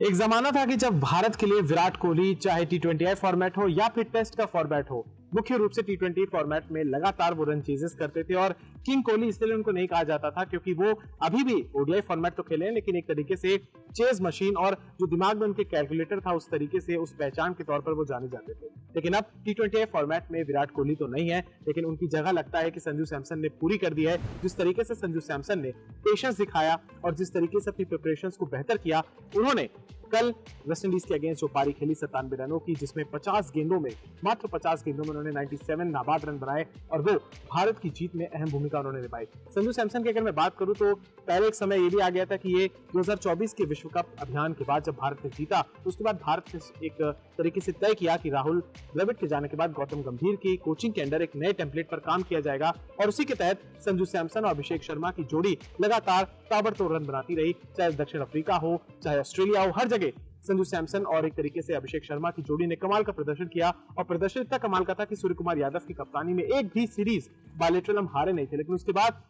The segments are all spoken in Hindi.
एक जमाना था कि जब भारत के लिए विराट कोहली चाहे T20I फॉर्मेट हो या फिर टेस्ट का फॉर्मेट हो, मुख्य रूप से T20 फॉर्मेट में लगातार वो रन चेजेस करते थे और किंग कोहली इसलिए उनको नहीं कहा जाता था क्योंकि वो अभी भी ओडीआई फॉर्मेट तो खेले हैं लेकिन एक तरीके से चेज मशीन और जो दिमाग में उनके कैलकुलेटर था उस तरीके से उस पहचान के तौर पर वो जाने जाते थे। लेकिन अब T20I फॉर्मेट में विराट कोहली तो नहीं है, लेकिन उनकी जगह लगता है कि संजू सैमसन ने पूरी कर दी है। जिस तरीके से संजू सैमसन ने पेशेंस दिखाया और जिस तरीके से अपनी प्रिपरेशंस को बेहतर किया, उन्होंने कल वेस्टइंडीज के अगेंस्ट जो पारी खेली 97 रनों की, जिसमें 50 गेंदों में मात्र 50 गेंदों में उन्होंने 97 नाबाद रन बनाए और वो भारत की जीत में अहम भूमिका उन्होंने निभाई। संजू सैमसन की अगर मैं बात करूं तो पहले एक समय ये भी आ गया था कि ये 2024 के विश्व कप अभियान के बाद जब भारत ने जीता, उसके बाद भारत ने एक तरीके से तय किया कि राहुल द्रविड़ के जाने के बाद गौतम गंभीर की कोचिंग के अंडर एक नए टेम्पलेट पर काम किया जाएगा और उसी के तहत संजू सैमसन और अभिषेक शर्मा की जोड़ी लगातार ताबड़तोड़ रन बनाती रही। चाहे दक्षिण अफ्रीका हो चाहे ऑस्ट्रेलिया हो, हर जगह संजू सैमसन और एक तरीके से अभिषेक शर्मा की जोड़ी ने कमाल का प्रदर्शन किया और प्रदर्शन इतना कमाल का था कि सूर्य कुमार यादव की कप्तानी में एक भी सीरीज बायलैटरल हम हारे नहीं थे। लेकिन उसके बाद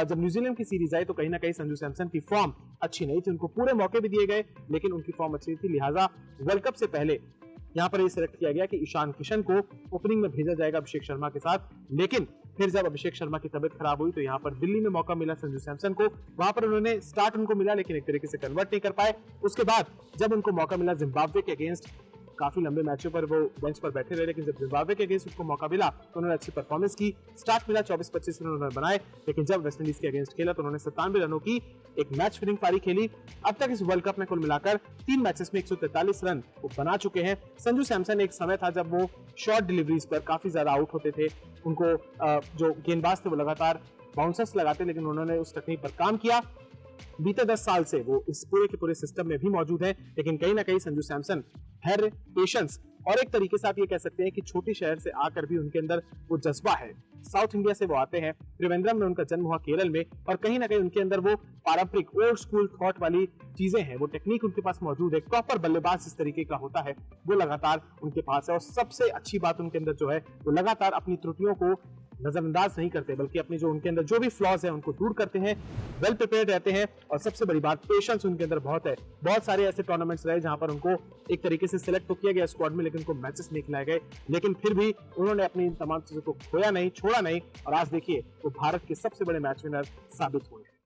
जब न्यूजीलैंड की सीरीज आई तो कहीं ना कहीं संजू सैमसन की फॉर्म अच्छी नहीं थी। उनको पूरे मौके भी दिए गए लेकिन उनकी फॉर्म अच्छी थी, लिहाजा वर्ल्ड कप से पहले यहाँ पर ये सिलेक्ट किया गया कि ईशान किशन को ओपनिंग में भेजा जाएगा अभिषेक शर्मा के साथ। लेकिन फिर जब अभिषेक शर्मा की तबीयत खराब हुई तो यहाँ पर दिल्ली में मौका मिला संजू सैमसन को, वहां पर उन्होंने स्टार्ट उनको मिला लेकिन एक तरीके से कन्वर्ट नहीं कर पाए। उसके बाद जब उनको मौका मिला जिम्बाब्वे के अगेंस्ट, काफी लंबे मैचों पर वो बेंच पर बैठे रहे, लेकिन जब जिम्बाब्वे के अगेंस्ट उनको मौका मिला तो उन्होंने अच्छी परफॉर्मेंस की। स्टार्ट मिला 24-25 रन उन्होंने बनाए, लेकिन जब वेस्टइंडीज के अगेंस्ट खेला तो उन्होंने 97 रनों की एक मैच विनिंग पारी खेली। अब तक इस वर्ल्ड कप में कुल मिलाकर 3 मैचेस में 143 रन वो बना चुके हैं। संजू सैमसन एक समय था जब वो शॉर्ट डिलीवरीज पर काफी ज्यादा आउट होते थे, उनको जो गेंदबाज थे वो लगातार बाउंसर्स लगाते, लेकिन उन्होंने उस तकनीक पर काम किया। बीते 10 साल से वो इस पूरे के पूरे सिस्टम में भी मौजूद है, लेकिन कहीं ना कहीं संजू सैमसन धैर्य, पेशेंस और एक तरीके से आप ये कह सकते हैं कि छोटी शहर से आकर भी उनके अंदर वो जज्बा है। साउथ इंडिया से वो आते हैं, त्रिवेंद्रम में उनका जन्म हुआ, केरल में, और कहीं ना कहीं उनके अंदर वो पारंपरिक ओल्ड स्कूल थॉट वाली चीजें हैं, वो टेक्निक उनके पास मौजूद है। प्रॉपर बल्लेबाज इस तरीके का होता है वो लगातार उनके पास है और सबसे अच्छी बात उनके अंदर जो है वो लगातार अपनी त्रुटियों को नजरअंदाज नहीं करते, बल्कि अपने जो उनके अंदर जो भी फ्लॉज है उनको दूर करते हैं, वेल प्रिपेयर्ड रहते हैं और सबसे बड़ी बात पेशेंस उनके अंदर बहुत है। बहुत सारे ऐसे टूर्नामेंट्स रहे जहां पर उनको एक तरीके से सिलेक्ट तो किया गया स्क्वाड में, लेकिन उनको मैचेस नहीं खिलाए गए, लेकिन फिर भी उन्होंने अपनी तमाम चीजों को खोया नहीं, छोड़ा नहीं और आज देखिए वो भारत के सबसे बड़े मैच विनर साबित हुए।